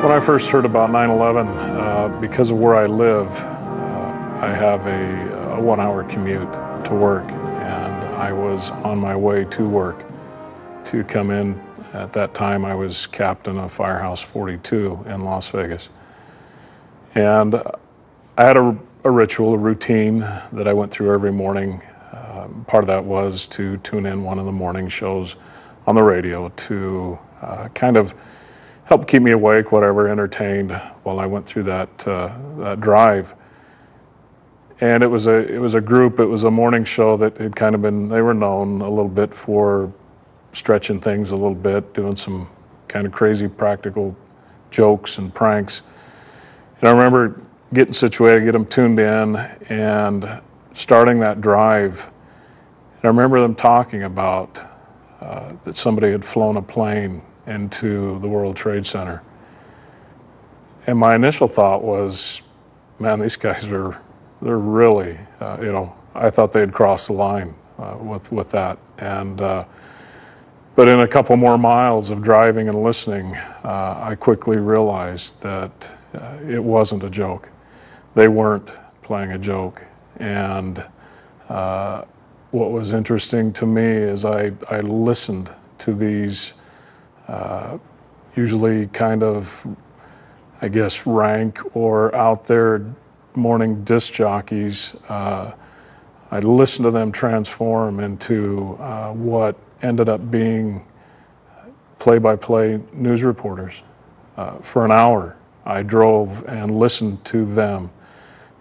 When I first heard about 9/11, because of where I live, I have a 1-hour commute to work, and I was on my way to work to come in. At that time, I was captain of Firehouse 42 in Las Vegas. And I had a ritual, a routine that I went through every morning. Part of that was to tune in one of the morning shows on the radio to kind of help keep me awake, whatever, entertained while I went through that drive. And it was a group, it was a morning show that had kind of been, they were known a little bit for stretching things a little bit, doing some kind of crazy practical jokes and pranks. And I remember getting situated, get them tuned in, and starting that drive. And I remember them talking about that somebody had flown a plane into the World Trade Center. And my initial thought was, man, these guys they're really, I thought they'd crossed the line with that. And but in a couple more miles of driving and listening, I quickly realized that it wasn't a joke. They weren't playing a joke. And what was interesting to me is I listened to these usually kind of, I guess, rank or out there morning disc jockeys. I listened to them transform into what ended up being play-by-play news reporters. For an hour, I drove and listened to them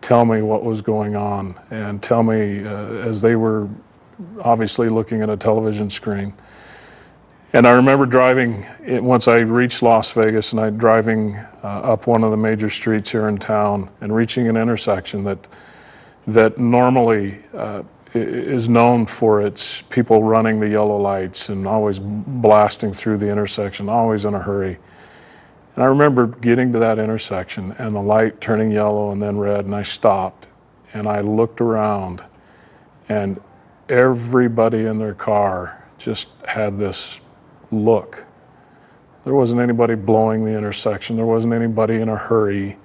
tell me what was going on and tell me as they were obviously looking at a television screen. And I remember driving, once I reached Las Vegas, and I driving up one of the major streets here in town and reaching an intersection that normally is known for its people running the yellow lights and always blasting through the intersection, always in a hurry. And I remember getting to that intersection and the light turning yellow and then red, and I stopped and I looked around, and everybody in their car just had this look. There wasn't anybody blowing the intersection. There wasn't anybody in a hurry.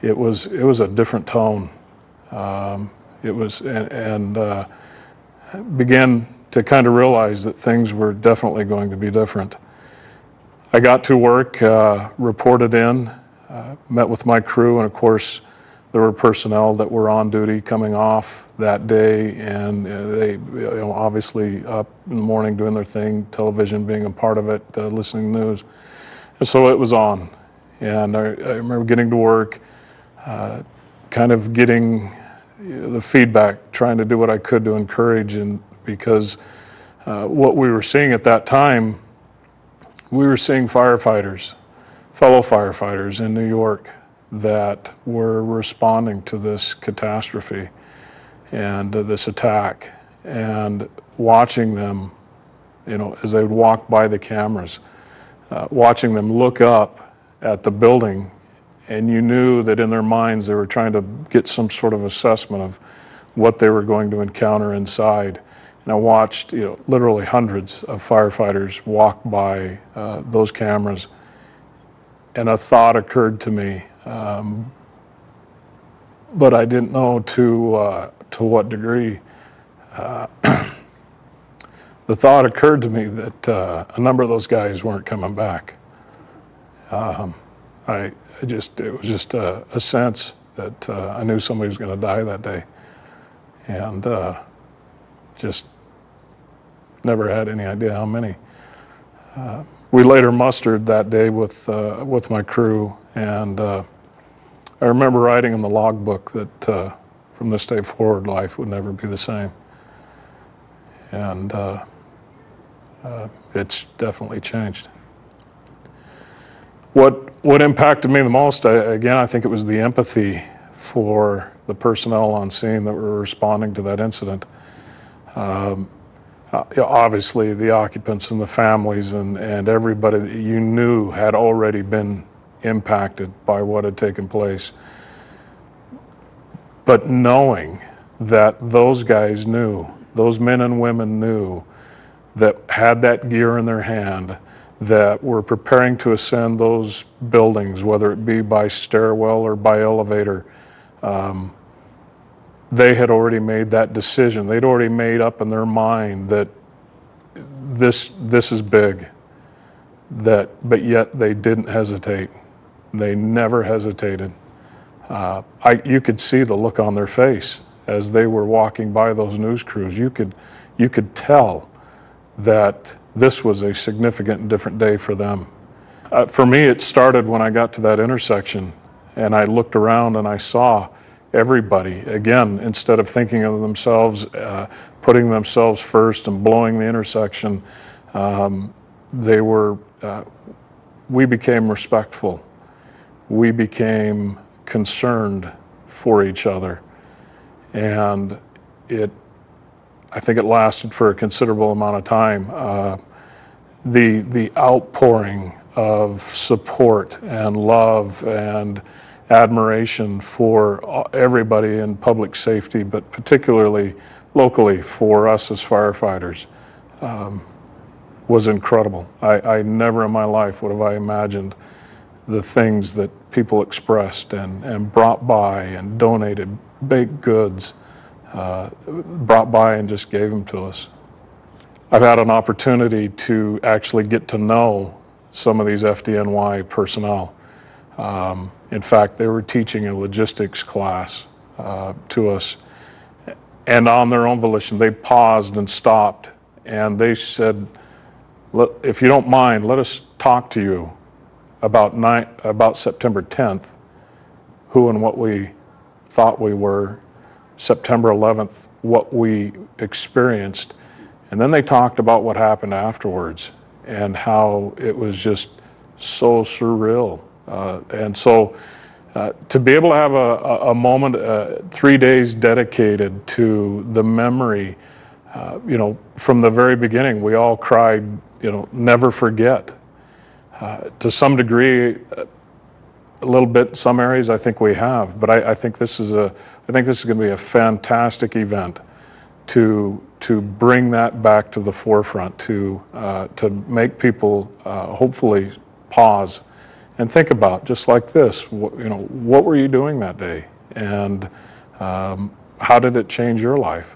It was a different tone. Began to kind of realize that things were definitely going to be different. I got to work, reported in, met with my crew, and of course there were personnel that were on duty coming off that day, and they obviously up in the morning doing their thing, television being a part of it, listening to news. And so it was on. And I remember getting to work, kind of getting the feedback, trying to do what I could to encourage, and because what we were seeing at that time, we were seeing firefighters, fellow firefighters in New York that were responding to this catastrophe and this attack, and watching them, as they would walk by the cameras, watching them look up at the building, and you knew that in their minds they were trying to get some sort of assessment of what they were going to encounter inside. And I watched, literally hundreds of firefighters walk by those cameras, and a thought occurred to me, but I didn't know to what degree. The thought occurred to me that a number of those guys weren't coming back. It was just a sense that I knew somebody was going to die that day, and just never had any idea how many. We later mustered that day with my crew, and I remember writing in the logbook that from this day forward, life would never be the same. And it's definitely changed. What impacted me the most, I think it was the empathy for the personnel on scene that were responding to that incident. Obviously, the occupants and the families and everybody that you knew had already been impacted by what had taken place. But knowing that those guys knew, those men and women knew, that had that gear in their hand, that were preparing to ascend those buildings, whether it be by stairwell or by elevator, they had already made that decision. They'd already made up in their mind that this is big, but yet they didn't hesitate. They never hesitated. You could see the look on their face as they were walking by those news crews. You could tell that this was a significant and different day for them. For me, it started when I got to that intersection and I looked around and I saw everybody, again, instead of thinking of themselves, putting themselves first and blowing the intersection, we became respectful. We became concerned for each other. And I think it lasted for a considerable amount of time. The outpouring of support and love and admiration for everybody in public safety, but particularly locally for us as firefighters, was incredible. I never in my life would have I imagined the things that people expressed and brought by and donated baked goods, brought by and just gave them to us. I've had an opportunity to actually get to know some of these FDNY personnel. In fact, they were teaching a logistics class to us, and on their own volition, they paused and stopped, and they said, if you don't mind, let us talk to you about September 10th, who and what we thought we were, September 11th, what we experienced, and then they talked about what happened afterwards and how it was just so surreal. And so to be able to have a moment, 3 days dedicated to the memory, from the very beginning, we all cried, never forget. To some degree, a little bit in some areas, I think we have, but I think this is going to be a fantastic event to bring that back to the forefront, to make people hopefully pause and think about, just like this, what were you doing that day, and how did it change your life?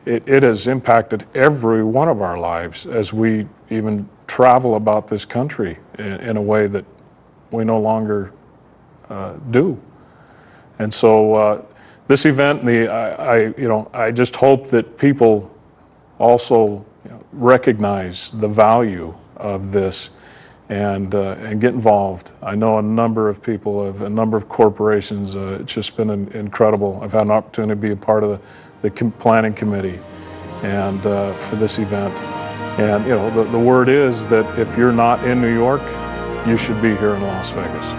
It has impacted every one of our lives as we even travel about this country in a way that we no longer do. And so this event, I just hope that people also recognize the value of this and get involved. I know a number of people, a number of corporations. It's just been incredible. I've had an opportunity to be a part of the planning committee and for this event. And the word is that if you're not in New York, you should be here in Las Vegas.